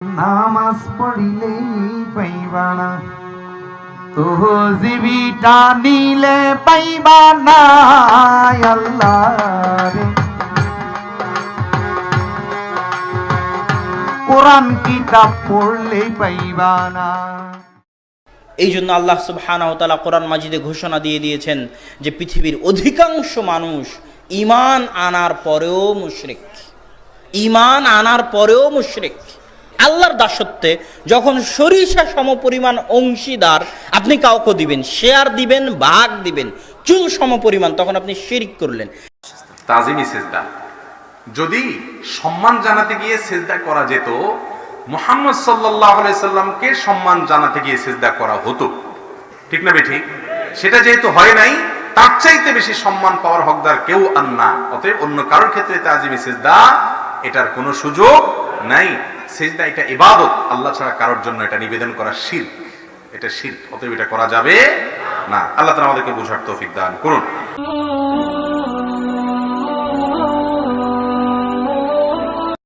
নামাজ পড়িলেই পাইবা না, তহজিবিটা নিলে পাইবা না আল্লাহ রে। কোরআন কিতাব পড়লেই পাইবা না। এই জন্য আল্লাহ সুবহানাহু ওয়া তাআলা কোরআন মাজিদে ঘোষণা দিয়ে দিয়েছেন যে পৃথিবীর অধিকাংশ মানুষ ঈমান আনার পরেও মুশরিক, ঈমান আনার পরেও মুশরিক। আল্লাহর দাসত্বে যখন সরিষা সমপরিমাণ অংশীদার আপনি কাউকে দিবেন, শেয়ার দিবেন, ভাগ দিবেন, চুল সমপরিমাণ, তখন আপনি শিরক করলেন। তাজিমি সেজদা, যদি সম্মান জানাতে গিয়ে সেজদা করা যেত, মুহাম্মদ সাল্লাল্লাহু আলাইহি সাল্লামকে সম্মান জানাতে গিয়ে সেজদা করা হতো, ঠিক না বেঠিক? সেটা যেহেতু হয় নাই, তার চাইতে বেশি সম্মান পাওয়ার হকদার কেউ আর না। অতএব অন্য কারোর ক্ষেত্রে তাজিমি সেজদা এটার কোনো সুযোগ নাই। সেজদা এটা ইবাদত, আল্লাহ ছাড়া কারোর জন্য এটা নিবেদন করা শিরক, এটা শিরক। অতএব এটা করা যাবে না। আল্লাহ তাআলা আমাদেরকে বুঝার তৌফিক দান করুন।